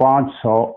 500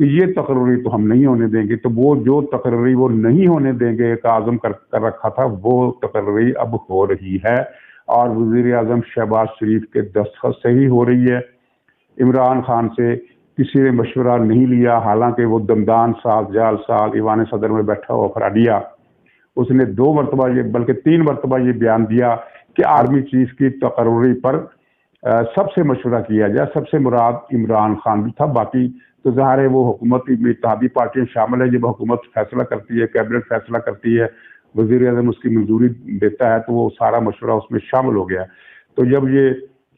کہ یہ تقرری تو ہم نہیں ہونے دیں گے، تو وہ جو تقرری وہ نہیں ہونے دیں گے ایک عزم کر رکھا تھا، وہ تقرری اب ہو رہی ہے اور وزیر اعظم شہباز شریف کے دستخط سے ہی ہو رہی ہے۔ عمران خان سے کسی نے مشورہ نہیں لیا، حالانکہ وہ دمدان ساز جال ساز ایوان صدر میں بیٹھا ہوا افرادیہ، اس نے 2 مرتبہ بلکہ 3 مرتبہ یہ بیان دیا کہ آرمی چیف کی تقرری پر سب سے مشورہ کیا جائے۔ سب سے مراد عمران خان بھی تھا، باقی تو ظاہر ہے وہ حکومت میں اتحادی پارٹیاں شامل ہے، جب حکومت فیصلہ کرتی ہے، کیبنٹ فیصلہ کرتی ہے، وزیر اعظم اس کی منظوری دیتا ہے تو وہ سارا مشورہ اس میں شامل ہو گیا۔ تو جب یہ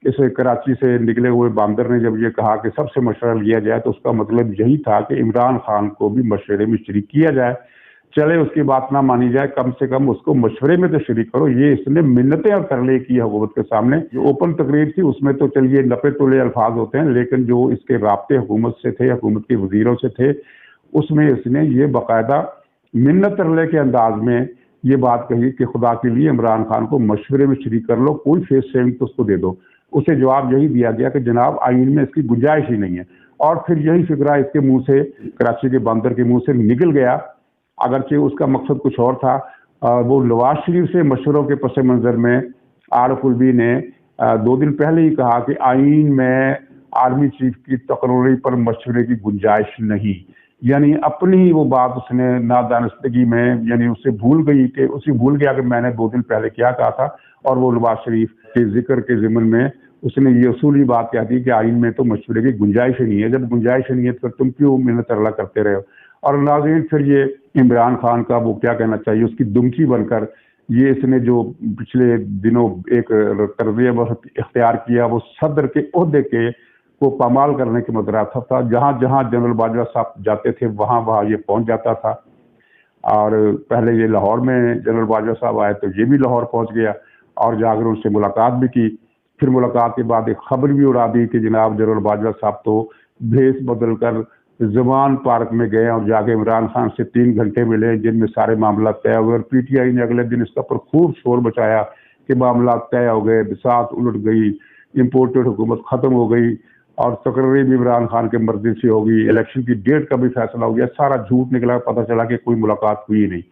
اس کراچی سے نکلے ہوئے باندر نے جب یہ کہا کہ سب سے مشورہ لیا جائے تو اس کا مطلب یہی تھا کہ عمران خان کو بھی مشورے میں شریک کیا جائے، چلے اس کی بات نہ مانی جائے، کم سے کم اس کو مشورے میں تو شریک کرو۔ یہ اس نے منتیں اور ترلے کی حکومت کے سامنے۔ جو اوپن تقریر تھی اس میں تو چلیے نپے تولے الفاظ ہوتے ہیں، لیکن جو اس کے رابطے حکومت سے تھے، حکومت کے وزیروں سے تھے، اس میں اس نے یہ باقاعدہ منت ترلے کے انداز میں یہ بات کہی کہ خدا کے لیے عمران خان کو مشورے میں شریک کر لو، کوئی فیس سیونگ تو اس کو دے دو۔ اسے جواب یہی دیا گیا کہ جناب آئین میں اس کی گنجائش ہی نہیں ہے، اور پھر یہی فکرہ اس کے منہ سے، کراچی کے باندر کے منہ سے نکل گیا، اگرچہ اس کا مقصد کچھ اور تھا۔ وہ نواز شریف سے مشوروں کے پس منظر میں عارف الوی نے 2 دن پہلے ہی کہا کہ آئین میں آرمی چیف کی تقرری پر مشورے کی گنجائش نہیں، یعنی اپنی ہی وہ بات اس نے نادانستگی میں، یعنی اسے بھول گیا کہ میں نے 2 دن پہلے کیا کہا تھا، اور وہ نواز شریف کے ذکر کے ضمن میں اس نے یہ اصولی بات کہہ دی کہ آئین میں تو مشورے کی گنجائش ہی نہیں ہے۔ جب گنجائش نہیں ہے تو تم کیوں منت ترلا کرتے رہے ہو؟ اور ناظرین پھر یہ عمران خان کا وہ کیا کہنا چاہیے، اس کی دمکی بن کر یہ اس نے جو پچھلے دنوں ایک طرز عمل اختیار کیا، وہ صدر کے عہدے کو پامال کرنے کے مترادف تھا۔ جہاں جہاں جنرل باجوہ صاحب جاتے تھے وہاں یہ پہنچ جاتا تھا، اور پہلے یہ لاہور میں جنرل باجوہ صاحب آئے تو یہ بھی لاہور پہنچ گیا اور جا کر ان سے ملاقات بھی کی۔ پھر ملاقات کے بعد ایک خبر بھی اڑا دی کہ جناب جنرل باجوہ صاحب تو بھیس بدل کر زمان پارک میں گئے اور جا کے عمران خان سے 3 گھنٹے ملے، جن میں سارے معاملات طے ہوئے، اور پی ٹی آئی نے اگلے دن اس کا پر خوب شور بچایا کہ معاملات طے ہو گئے، بساط الٹ گئی، امپورٹڈ حکومت ختم ہو گئی، اور تقرری بھی عمران خان کے مرضی سے ہوگی، الیکشن کی ڈیٹ کا بھی فیصلہ ہو گیا۔ سارا جھوٹ نکلا، پتہ چلا کہ کوئی ملاقات ہوئی نہیں۔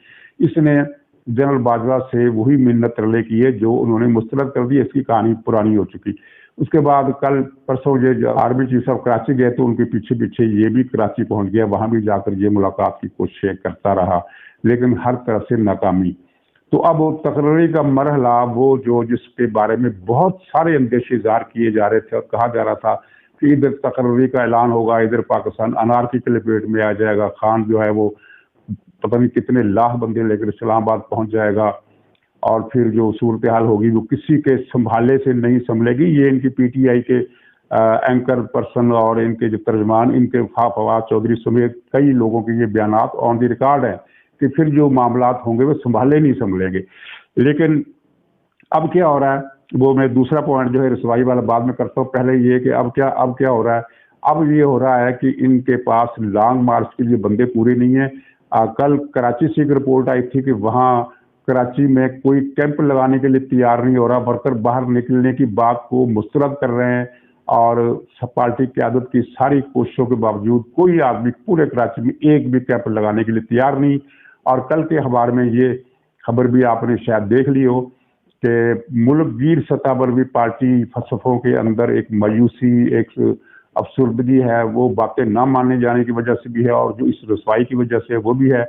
اس نے جنرل باجوہ سے وہی منت ترلے کی ہے جو انہوں نے مسترد کر دی، اس کی کہانی پرانی ہو چکی۔ اس کے بعد کل پرسوں یہ آرمی چیف صاحب کراچی گئے تو ان کے پیچھے یہ بھی کراچی پہنچ گیا، وہاں بھی جا کر یہ ملاقات کی کوششیں کرتا رہا، لیکن ہر طرف سے ناکامی۔ تو اب تقرری کا مرحلہ وہ جس کے بارے میں بہت سارے اندیشے اظہار کیے جا رہے تھے اور کہا جا رہا تھا کہ ادھر تقرری کا اعلان ہوگا، ادھر پاکستان انارکی کے لپیٹ میں آ جائے گا، خان جو ہے وہ پتہ نہیں کتنے لاکھ بندے لے کر اسلام آباد پہنچ جائے گا، اور پھر جو صورتحال ہوگی وہ کسی کے سنبھالے سے نہیں سنبھلے گی۔ یہ ان کی پی ٹی آئی کے اینکر پرسن اور ان کے جو ترجمان، ان کے فواد چودھری سمیت کئی لوگوں کے یہ بیانات آن دی ریکارڈ ہیں کہ پھر جو معاملات ہوں گے وہ نہیں سنبھلیں گے۔ لیکن اب کیا ہو رہا ہے، وہ میں دوسرا پوائنٹ جو ہے رسوائی والا بعد میں کرتا ہوں، پہلے یہ کہ اب کیا ہو رہا ہے۔ اب یہ ہو رہا ہے کہ ان کے پاس لانگ مارچ کے لیے بندے پورے نہیں ہیں۔ کل کراچی سے ایک رپورٹ آئی تھی کہ وہاں کراچی میں کوئی کیمپ لگانے کے لیے تیار نہیں ہو رہا، ورکر باہر نکلنے کی بات کو مسترد کر رہے ہیں، اور پارٹی قیادت کی ساری کوششوں کے باوجود کوئی آدمی پورے کراچی میں ایک بھی کیمپ لگانے کے لیے تیار نہیں۔ اور کل کے اخبار میں یہ خبر بھی آپ نے شاید دیکھ لی ہو کہ ملک گیر سطح پر بھی پارٹی فلسفوں کے اندر ایک مایوسی، ایک افسردگی ہے، وہ باتیں نہ ماننے جانے کی وجہ سے بھی ہے، اور جو اس رسوائی کی وجہ سے وہ بھی ہے۔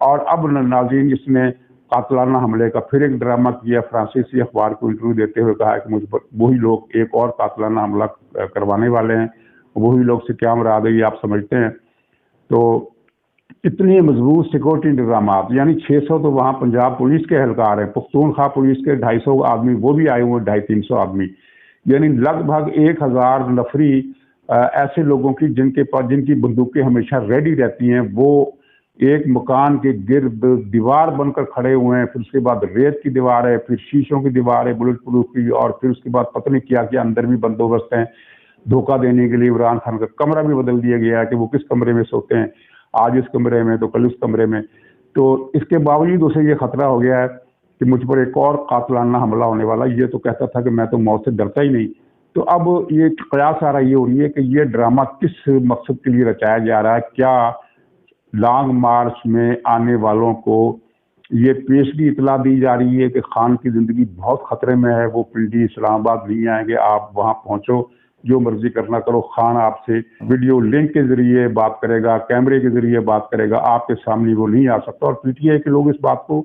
اور اب ناظرین اس نے قاتلانہ حملے کا پھر ایک ڈرامہ کیا، فرانسیسی اخبار کو انٹرویو دیتے ہوئے کہا کہ مجھ پر وہی لوگ ایک اور قاتلانہ حملہ کروانے والے ہیں۔ وہی لوگ سے کیا مراد ہے یہ آپ سمجھتے ہیں۔ تو اتنے مضبوط سیکورٹی انتظامات، یعنی 600 تو وہاں پنجاب پولیس کے اہلکار ہیں، پختونخوا پولیس کے 250 آدمی وہ بھی آئے ہوئے، 250-300 آدمی، یعنی لگ بھگ 1000 نفری ایسے لوگوں کی جن کی بندوقیں ہمیشہ ریڈی رہتی ہیں، وہ ایک مکان کے گرد دیوار بن کر کھڑے ہوئے ہیں۔ پھر اس کے بعد ریت کی دیوار ہے، پھر شیشوں کی دیوار ہے بلٹ پروف کی، اور پھر اس کے بعد پتہ نہیں کیا اندر بھی بندوبست ہیں۔ دھوکہ دینے کے لیے عمران خان کا کمرہ بھی بدل دیا گیا ہے کہ وہ کس کمرے میں سوتے ہیں، آج اس کمرے میں تو کل اس کمرے میں۔ تو اس کے باوجود اسے یہ خطرہ ہو گیا ہے کہ مجھ پر ایک اور قاتلانہ حملہ ہونے والا۔ یہ تو کہتا تھا کہ میں تو موت سے ڈرتا ہی نہیں، تو اب یہ قیاس آ رہا یہ ہو رہی ہے کہ یہ ڈرامہ کس مقصد کے لیے رچایا جا رہا ہے. کیا لانگ مارچ میں آنے والوں کو یہ پیشگی اطلاع دی جا رہی ہے کہ خان کی زندگی بہت خطرے میں ہے, وہ پنڈی اسلام آباد نہیں آئیں گے, آپ وہاں پہنچو, جو مرضی کرنا کرو, خان آپ سے ویڈیو لنک کے ذریعے بات کرے گا, کیمرے کے ذریعے بات کرے گا, آپ کے سامنے وہ نہیں آ سکتا. اور پی ٹی آئی کے لوگ اس بات کو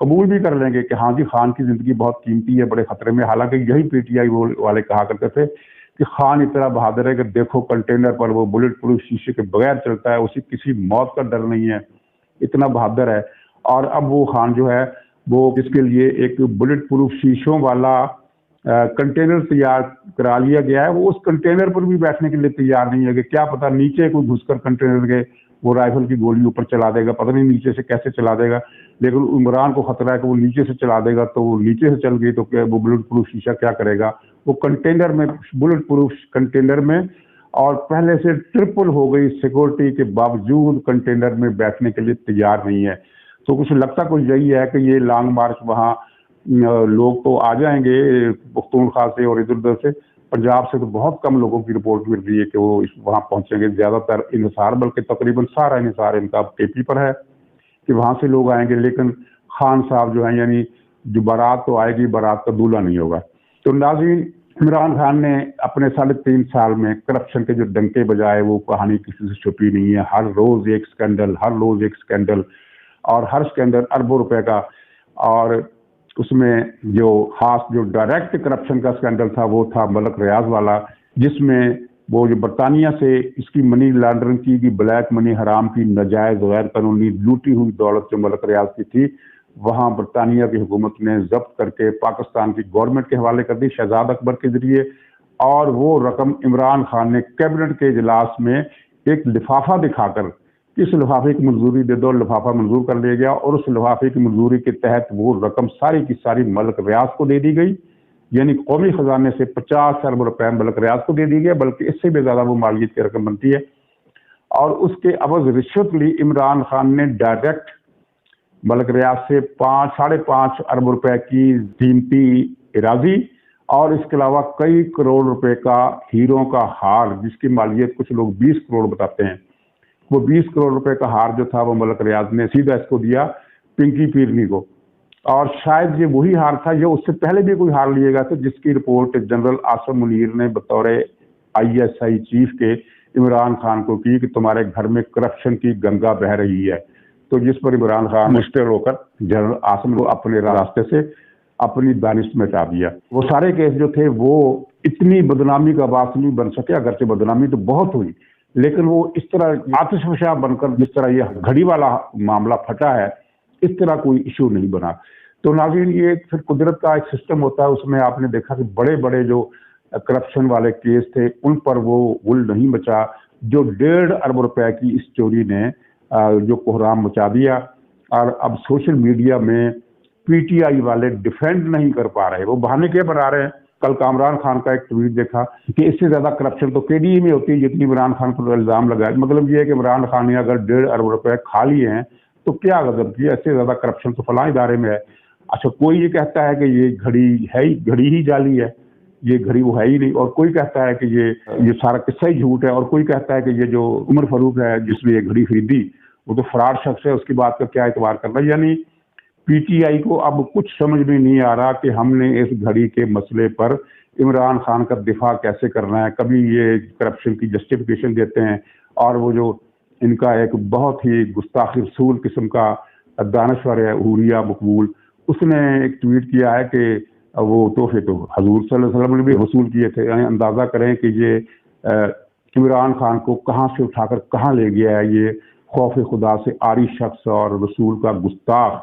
قبول بھی کر لیں گے کہ ہاں جی خان کی زندگی بہت قیمتی ہے, بڑے خطرے میں. حالانکہ یہی پی ٹی آئی والے کہا کرتے تھے کہ خان اتنا بہادر ہے کہ دیکھو کنٹینر پر وہ بلٹ پروف شیشے کے بغیر چلتا ہے, اسے کسی موت کا ڈر نہیں ہے, اتنا بہادر ہے. اور اب وہ خان جو ہے وہ اس کے لیے ایک بلٹ پروف شیشوں والا کنٹینر تیار کرا لیا گیا ہے. وہ اس کنٹینر پر بھی بیٹھنے کے لیے تیار نہیں ہے کہ کیا پتہ نیچے کوئی گھس کر کنٹینر کے وہ رائفل کی گولی اوپر چلا دے گا, پتہ نہیں نیچے سے کیسے چلا دے گا. لیکن عمران کو خطرہ ہے کہ وہ نیچے سے چلا دے گا, تو وہ نیچے سے چل گئی تو وہ بلٹ پروف شیشہ کیا کرے گا. وہ کنٹینر میں, بلٹ پروف کنٹینر میں, اور پہلے سے ٹرپل ہو گئی سیکورٹی کے باوجود کنٹینر میں بیٹھنے کے لیے تیار نہیں ہے. تو کچھ لگتا کچھ یہی ہے کہ یہ لانگ مارچ وہاں لوگ تو آ جائیں گے پختونخوا سے اور ادھر ادھر سے. پنجاب سے تو بہت کم لوگوں کی رپورٹ مل رہی ہے کہ وہ وہاں پہنچیں گے. زیادہ تر انحصار, بلکہ تقریباً سارا انحصار ان کا کے پی پر ہے کہ وہاں سے لوگ آئیں گے. لیکن خان صاحب جو ہیں, یعنی جو بارات تو آئے گی, بارات کا دولہا نہیں ہوگا. تو ناظرین, عمران خان نے اپنے 3.5 سال میں کرپشن کے جو ڈنکے بجائے, وہ کہانی کسی سے چھپی نہیں ہے. ہر روز ایک سکینڈل, ہر روز ایک سکینڈل, اور ہر سکینڈل اربوں روپے کا. اور اس میں جو خاص جو ڈائریکٹ کرپشن کا سکینڈل تھا وہ تھا ملک ریاض والا, جس میں وہ جو برطانیہ سے اس کی منی لانڈرنگ کی گئی, بلیک منی, حرام کی, ناجائز غیر قانونی لوٹی ہوئی دولت جو ملک ریاض کی تھی, وہاں برطانیہ کی حکومت نے ضبط کر کے پاکستان کی گورنمنٹ کے حوالے کر دی شہزاد اکبر کے ذریعے. اور وہ رقم عمران خان نے کیبنٹ کے اجلاس میں ایک لفافہ دکھا کر اس لفافے کی منظوری دے دو, لفافہ منظور کر لیا گیا. اور اس لفافے کی منظوری کے تحت وہ رقم ساری کی ساری ملک ریاض کو دے دی گئی. یعنی قومی خزانے سے 50 ارب روپے ملک ریاض کو دے دی گئے, بلکہ اس سے بھی زیادہ وہ مالیت کی رقم بنتی ہے. اور اس کے عوض رشوت لی عمران خان نے ڈائریکٹ ملک ریاض سے 5.5 ارب روپے کی قیمتی اراضی, اور اس کے علاوہ کئی کروڑ روپے کا ہیروں کا ہار, جس کی مالیت کچھ لوگ 20 کروڑ بتاتے ہیں. وہ 20 کروڑ روپے کا ہار جو تھا وہ ملک ریاض نے سیدھا اس کو دیا پنکی پیرنی کو. اور شاید یہ وہی ہار تھا جو اس سے پہلے بھی کوئی ہار لیے گا تھا, جس کی رپورٹ جنرل آصم منیر نے بطور ISI چیف کے عمران خان کو کی کہ تمہارے گھر میں کرپشن کی گنگا بہ رہی ہے. تو جس پر عمران خان مشتعل ہو کر جنرل آصم کو اپنے راستے سے اپنی دانش میں ہٹا دیا. وہ سارے کیس جو تھے وہ اتنی بدنامی کا باعث نہیں بن سکے, اگرچہ بدنامی تو بہت ہوئی, لیکن وہ اس طرح آتش فشاں بن کر جس طرح یہ گھڑی والا معاملہ پھٹا ہے, اس طرح کوئی ایشو نہیں بنا. تو ناظرین, یہ پھر قدرت کا ایک سسٹم ہوتا ہے. اس میں آپ نے دیکھا کہ بڑے بڑے جو کرپشن والے کیس تھے ان پر وہ غل نہیں بچا. جو 1.5 ارب روپے کی اس چوری نے جو کوہرام مچا دیا, اور اب سوشل میڈیا میں پی ٹی آئی والے ڈیفینڈ نہیں کر پا رہے, وہ بہانے کیا بنا رہے ہیں. کل کامران خان کا ایک ٹویٹ دیکھا کہ اس سے زیادہ کرپشن تو کے ڈی اے میں ہوتی ہے جتنی عمران خان پر الزام لگا. مطلب یہ ہے کہ عمران خان نے اگر 1.5 ارب روپے کھا لیے ہیں تو کیا غضب کیا, اس سے زیادہ کرپشن تو فلاں ادارے میں ہے. اچھا, کوئی یہ کہتا ہے کہ یہ گھڑی ہے ہی, گھڑی ہی جعلی ہے, یہ گھڑی وہ ہے ہی نہیں. اور کوئی کہتا ہے کہ یہ سارا قصہ ہی جھوٹ ہے. اور کوئی کہتا ہے کہ یہ جو عمر فاروق ہے جس نے یہ گھڑی خریدی وہ تو فراڈ شخص ہے, اس کی بات کا کیا اعتبار کرنا. یعنی پی ٹی آئی کو اب کچھ سمجھ میں نہیں آ رہا کہ ہم نے اس گھڑی کے مسئلے پر عمران خان کا دفاع کیسے کرنا ہے. کبھی یہ کرپشن کی جسٹیفیکیشن دیتے ہیں, اور وہ جو ان کا ایک بہت ہی گستاخ رسول قسم کا دانشور ہے حوریہ مقبول, اس نے ایک ٹویٹ کیا ہے کہ وہ تحفے تو حضور صلی اللہ علیہ وسلم نے بھی وصول کیے تھے. یعنی اندازہ کریں کہ یہ عمران خان کو کہاں سے اٹھا کر کہاں لے گیا ہے. یہ خوف خدا سے عاری شخص اور رسول کا گستاخ,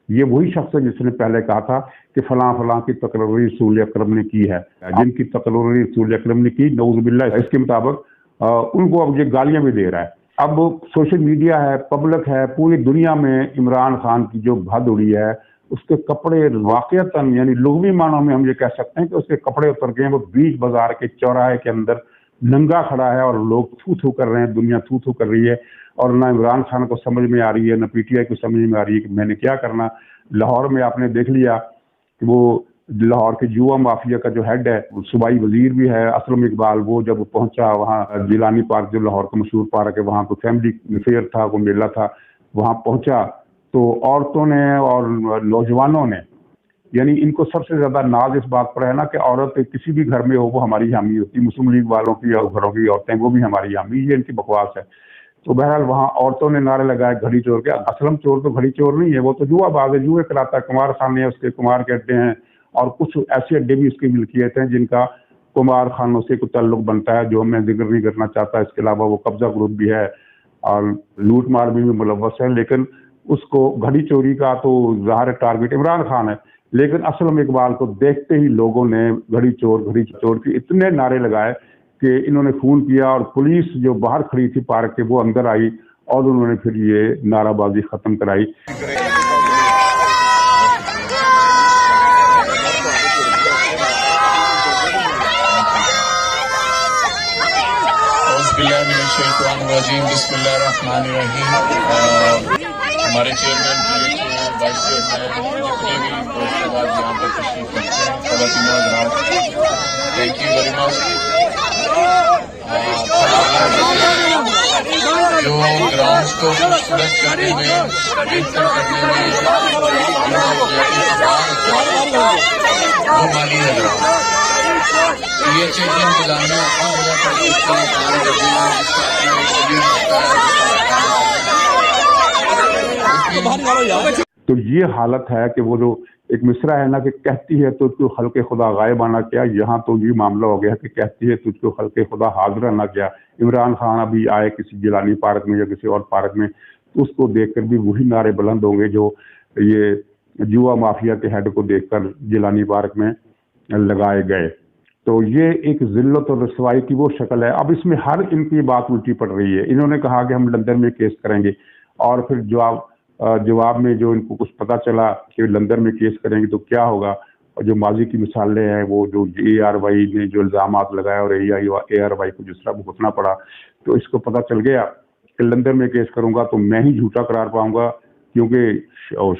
یہ وہی شخص ہے جس نے پہلے کہا تھا کہ فلاں فلاں کی تقرری رسول اکرم نے کی ہے. جن کی تقرری رسول اکرم نے کی, نعوذ باللہ, اس کے مطابق ان کو اب یہ گالیاں بھی دے رہا ہے. اب سوشل میڈیا ہے, پبلک ہے, پوری دنیا میں عمران خان کی جو بھد اڑی ہے, اس کے کپڑے واقعتاً یعنی لغوی معنوں میں ہم یہ کہہ سکتے ہیں کہ اس کے کپڑے اتر گئے. وہ بیچ بازار کے چوراہے کے اندر ننگا کھڑا ہے اور لوگ تھو تھو کر رہے ہیں, دنیا تھو تھو کر رہی ہے. اور نہ عمران خان کو سمجھ میں آ رہی ہے, نہ پی ٹی آئی کو سمجھ میں آ رہی ہے کہ میں نے کیا کرنا. لاہور میں آپ نے دیکھ لیا کہ وہ لاہور کے جوا مافیا کا جو ہیڈ ہے صوبائی وزیر بھی ہے اسلم اقبال، وہ جب پہنچا وہاں جیلانی پارک جو لاہور کا مشہور پارک ہے، وہاں کوئی فیملی فیئر تھا، کوئی میلہ تھا، وہاں پہنچا تو عورتوں نے اور نوجوانوں نے، یعنی ان کو سب سے زیادہ ناز اس بات پر ہے نا کہ عورت کسی بھی گھر میں ہو وہ ہماری حامی ہوتی، مسلم لیگ والوں کی اور گھروں کی عورتیں وہ بھی ہماری حامی، یہ ان کی بکواس ہے۔ تو بہرحال وہاں عورتوں نے نعرے لگائے گھڑی چور کے، اسلم چور تو گھڑی چور نہیں ہے، وہ تو جوا باز ہے، جوئے کراتا ہے، کمار خانے اس کے، کمار کے اڈے ہیں اور کچھ ایسے اڈے بھی اس کی ملکیت ہیں جن کا کمار خانوں سے کوئی تعلق بنتا ہے جو میں ذکر نہیں کرنا چاہتا۔ اس کے علاوہ وہ قبضہ گروپ بھی ہے اور لوٹ مار بھی ملوث ہے، لیکن اس کو گھڑی چوری کا تو ظاہر ٹارگٹ عمران خان ہے، لیکن اسلم اقبال کو دیکھتے ہی لوگوں نے گھڑی چور کی اتنے نعرے لگائے کہ انہوں نے فون کیا اور پولیس جو باہر کھڑی تھی پارک کے وہ اندر آئی اور انہوں نے پھر یہ نعرہ بازی ختم کرائی۔ بسم اللہ الرحمن الرحیم۔ ہمارے چیئرمین وائس چیئرمین جتنے بھی دوست آج یہاں پر تشریف رکھتے ہیں، خواتین و حضرات، تھینک یو ویری مچ۔ جو گراؤنڈس کو خوبصورت کرنے میں، بہتر کرنے میں وہ مالی حضرات یہ چیزیں دلانے ہر جگہ پر کام کرتے ہیں، جس کا تو یہ حالت ہے کہ وہ جو ایک مصرع ہے نا کہ کہتی ہے تجھ کو خلق خدا غائب آنا کیا، یہاں تو یہ معاملہ ہو گیا کہ کہتی ہے تجھ کو خلق خدا حاضر آنا کیا۔ عمران خان ابھی آئے کسی جیلانی پارک میں یا کسی اور پارک میں تو اس کو دیکھ کر بھی وہی نعرے بلند ہوں گے جو یہ جوا مافیا کے ہیڈ کو دیکھ کر جیلانی پارک میں لگائے گئے۔ تو یہ ایک ذلت اور رسوائی کی وہ شکل ہے۔ اب اس میں ہر ان کی بات الٹی پڑ رہی ہے۔ انہوں نے کہا کہ ہم لندن میں کیس کریں گے اور پھر جواب میں جو ان کو کچھ پتا چلا کہ لندن میں کیس کریں گے تو کیا ہوگا، اور جو ماضی کی مثالیں ہیں وہ جو اے آر وائی نے جو الزامات لگائے اور اے آر وائی کو جس طرح بھگتنا پڑا، تو اس کو پتا چل گیا کہ لندن میں کیس کروں گا تو میں ہی جھوٹا قرار پاؤں گا، کیونکہ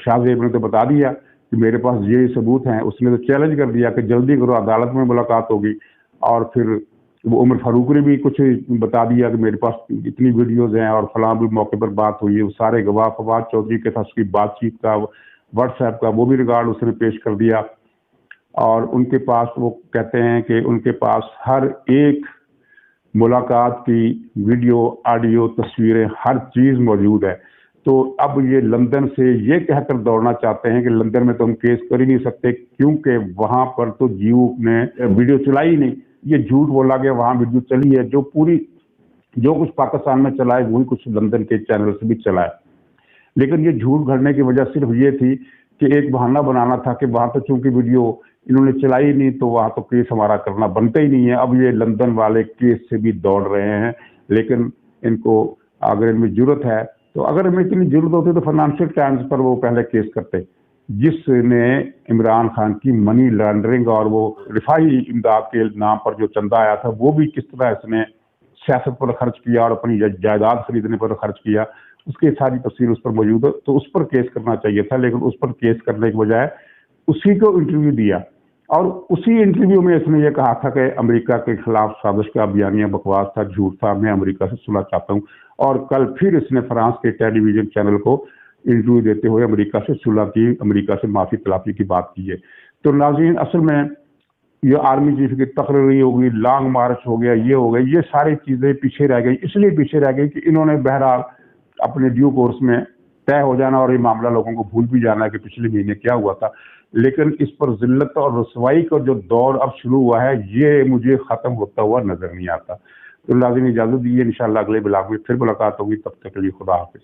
شاہ زیب نے تو بتا دیا کہ میرے پاس یہ ثبوت ہیں۔ اس نے تو چیلنج کر دیا کہ جلدی کرو عدالت میں ملاقات ہوگی، اور پھر وہ عمر فاروق نے بھی کچھ بتا دیا کہ میرے پاس اتنی ویڈیوز ہیں اور فلاں بھی موقع پر بات ہوئی ہے، وہ سارے گواہ فواد چودھری کے تھا اس کی بات چیت کا، واٹس ایپ کا وہ بھی ریکارڈ اس نے پیش کر دیا، اور ان کے پاس وہ کہتے ہیں کہ ان کے پاس ہر ایک ملاقات کی ویڈیو آڈیو تصویریں ہر چیز موجود ہے۔ تو اب یہ لندن سے یہ کہہ کر دوڑنا چاہتے ہیں کہ لندن میں تو ہم کیس کر ہی نہیں سکتے کیونکہ وہاں پر تو جیو نے ویڈیو چلائی نہیں، یہ جھوٹ بولا گیا وہاں ویڈیو چلی ہے، جو کچھ پاکستان میں چلا ہے وہی کچھ لندن کے چینل سے بھی چلا ہے۔ لیکن یہ جھوٹ گھڑنے کی وجہ صرف یہ تھی کہ ایک بہانہ بنانا تھا کہ وہاں تو چونکہ ویڈیو انہوں نے چلائی نہیں تو وہاں تو کیس ہمارا کرنا بنتا ہی نہیں ہے۔ اب یہ لندن والے کیس سے بھی دوڑ رہے ہیں، لیکن ان کو اگر ان میں جرت ہے تو اگر ان میں اتنی ضرورت ہوتی تو فائنانشل ٹائمز پر وہ پہلے کیس کرتے، جس نے عمران خان کی منی لانڈرنگ اور وہ رفاہی امداد کے نام پر جو چندہ آیا تھا وہ بھی کس طرح اس نے سیاست پر خرچ کیا اور اپنی جائیداد خریدنے پر خرچ کیا، اس کی ساری تفصیل اس پر موجود ہے۔ تو اس پر کیس کرنا چاہیے تھا، لیکن اس پر کیس کرنے کے بجائے اسی کو انٹرویو دیا، اور اسی انٹرویو میں اس نے یہ کہا تھا کہ امریکہ کے خلاف سازش کا بیانیہ بکواس تھا، جھوٹ تھا، میں امریکہ سے صلح چاہتا ہوں، اور کل پھر اس نے فرانس کے ٹیلی ویژن چینل کو انٹرویو دیتے ہوئے امریکہ سے صلح کی، امریکہ سے معافی طلبی کی بات کی ہے۔ تو ناظرین، اصل میں یہ آرمی چیف کی تقرری ہوگی، لانگ مارچ ہو گیا، یہ ہو گئی، یہ ساری چیزیں پیچھے رہ گئی، اس لیے پیچھے رہ گئی کہ انہوں نے بہرحال اپنے ڈیو کورس میں طے ہو جانا اور یہ معاملہ لوگوں کو بھول بھی جانا ہے کہ پچھلے مہینے کیا ہوا تھا، لیکن اس پر ذلت اور رسوائی کا جو دور اب شروع ہوا ہے یہ مجھے ختم ہوتا ہوا نظر نہیں آتا۔ تو ناظرین اجازت دیجیے، انشاءاللہ اگلے بلاگ میں پھر ملاقات ہوگی، تب تک کے لیے خدا حافظ۔